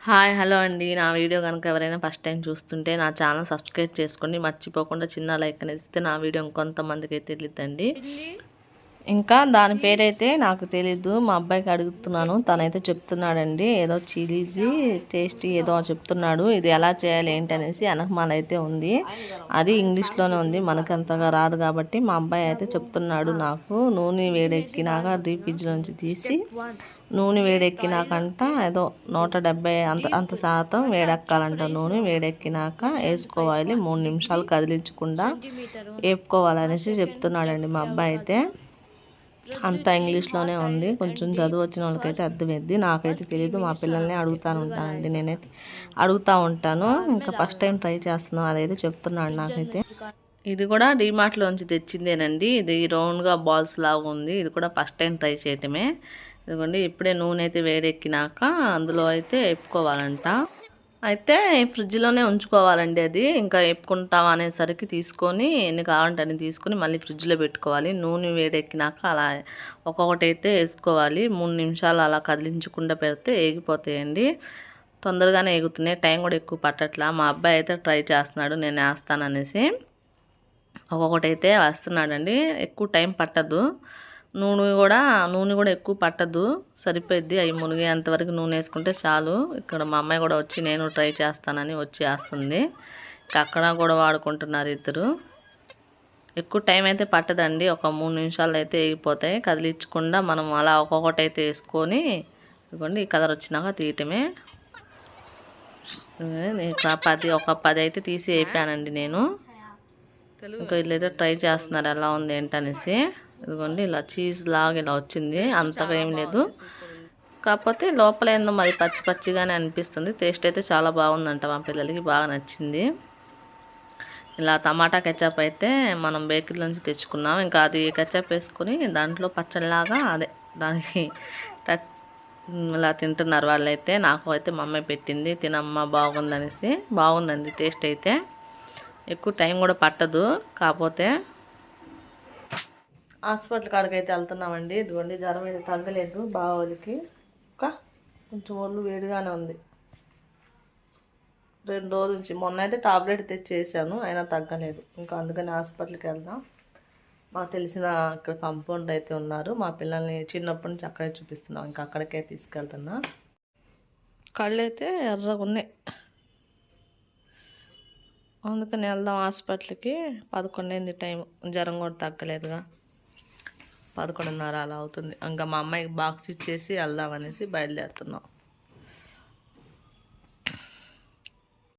Hi hello అండి. నా video కనుక ఎవరైనా ఫస్ట్ టైం చూస్తుంటే నా ఛానల్ సబ్స్క్రైబ్ చేసుకోండి. మర్చిపోకుండా చిన్న లైక్ అనేది ఇస్తే నా వీడియో ఇంకొంతమందికి అయితే తెలియదండి. ఇంకా దాని పేరైతే నాకు తెలీదు, మా అబ్బాయికి అడుగుతున్నాను, తనైతే చెప్తున్నాడండి. ఏదో చీజీ టేస్టీ ఏదో చెప్తున్నాడు. ఇది ఎలా చేయాలి ఏంటి అనేసి అనహమాల అయితే ఉంది. అది ఇంగ్లీష్లోనే ఉంది, మనకు అంతగా రాదు కాబట్టి మా అబ్బాయి అయితే చెప్తున్నాడు నాకు. నూనె వేడెక్కినాక డీప్ ఫ్రిడ్జ్ నుంచి తీసి నూనె వేడెక్కినాకంట ఏదో 170 అంత శాతం వేడెక్కాలంట. నూనె వేడెక్కినాక వేసుకోవాలి, 3 నిమిషాలు కదిలించకుండా వేపుకోవాలనేసి చెప్తున్నాడండి మా అబ్బాయి అయితే. అంతా ఇంగ్లీష్లోనే ఉంది, కొంచెం చదువు వచ్చిన వాళ్ళకైతే అర్థమైద్ది. నాకైతే తెలియదు, మా పిల్లల్ని ఉంటానండి. నేనైతే అడుగుతూ ఉంటాను. ఇంకా ఫస్ట్ టైం ట్రై చేస్తున్నాను, అదైతే చెప్తున్నాడు నాకైతే. ఇది కూడా డీమార్ట్లోంచి తెచ్చిందేనండి. ఇది రౌండ్గా బాల్స్ లాగా ఉంది. ఇది కూడా ఫస్ట్ టైం ట్రై చేయటమే. ఇదిగోండి, ఇప్పుడే నూనె అయితే వేడెక్కినాక అందులో అయితే వేపుకోవాలంట. అయితే ఫ్రిడ్జ్లోనే ఉంచుకోవాలండి. అది ఇంకా వేపుకుంటాం అనేసరికి తీసుకొని ఎన్ని కావాలంటే అన్ని తీసుకొని మళ్ళీ ఫ్రిడ్జ్లో పెట్టుకోవాలి. నూనె వేడెక్కినాక అలా ఒక్కొక్కటి అయితే వేసుకోవాలి. 3 నిమిషాలు అలా కదిలించకుండా పెడితే వేగిపోతాయండి. తొందరగానే వేగుతున్నాయి, టైం కూడా ఎక్కువ పట్టట్లా. మా అబ్బాయి అయితే ట్రై చేస్తున్నాడు, నేను వేస్తాననేసి. ఒక్కొక్కటి అయితే వేస్తున్నాడండి, ఎక్కువ టైం పట్టదు. నూనె కూడా ఎక్కువ పట్టదు, సరిపోద్ది. అవి మునిగేంతవరకు నూనె వేసుకుంటే చాలు. ఇక్కడ మా అమ్మాయి కూడా వచ్చి నేను ట్రై చేస్తానని వచ్చి వేస్తుంది. అక్కడ కూడా వాడుకుంటున్నారు ఇద్దరు. ఎక్కువ టైం అయితే పట్టదండి, ఒక 3 నిమిషాలు అయితే వేగిపోతాయి. కదిలించకుండా మనం అలా ఒక్కొక్కటి అయితే వేసుకొని ఇదిగోండి ఈ కలర్ వచ్చినాక తీయటమే. ఒక 10 అయితే తీసి వేపానండి నేను. ఇంకా వీళ్ళైతే ట్రై చేస్తున్నారు ఎలా ఉంది ఏంటనేసి. ఇదిగోండి ఇలా చీజ్ లాగా ఇలా వచ్చింది, అంతగా ఏం లేదు. కాకపోతే లోపల ఏందో మరి పచ్చి పచ్చిగానే అనిపిస్తుంది. టేస్ట్ అయితే చాలా బాగుందంట, మా పిల్లలకి బాగా నచ్చింది. ఇలా టమాటా కెచప్ అయితే మనం బేకరీ నుంచి తెచ్చుకున్నాం. ఇంకా అది కెచప్ వేసుకొని దాంట్లో పచ్చడిలాగా అదే దానికి ఇలా తింటున్నారు వాళ్ళైతే. నాకు అయితే మా అమ్మాయి పెట్టింది, తినమ్మ బాగుందనేసి. బాగుందండి టేస్ట్ అయితే, ఎక్కువ టైం కూడా పట్టదు. కాకపోతే హాస్పిటల్ కాడికి అయితే వెళ్తున్నామండి. ఇదిగోండి జ్వరం అయితే తగ్గలేదు బావోలికి, ఇంకా కొంచెం ఒళ్ళు వేడిగానే ఉంది. 2 రోజుల నుంచి. మొన్న అయితే టాబ్లెట్ తెచ్చేసాను, అయినా తగ్గలేదు. ఇంకా అందుకని హాస్పిటల్కి వెళ్దాం. మాకు తెలిసిన ఇక్కడ కాంపౌండర్ అయితే ఉన్నారు, మా పిల్లల్ని చిన్నప్పటి నుంచి అక్కడే చూపిస్తున్నాం. ఇంకా అక్కడికే తీసుకెళ్తున్నా. కళ్ళు అయితే ఎర్రగా ఉన్నాయి, అందుకని వెళ్దాం హాస్పిటల్కి. 11 అయింది టైం, జ్వరం కూడా తగ్గలేదుగా. 11:30 అలా అవుతుంది. ఇంకా మా అమ్మాయికి బాక్స్ ఇచ్చేసి వెళ్దామనేసి బయలుదేరుతున్నాం.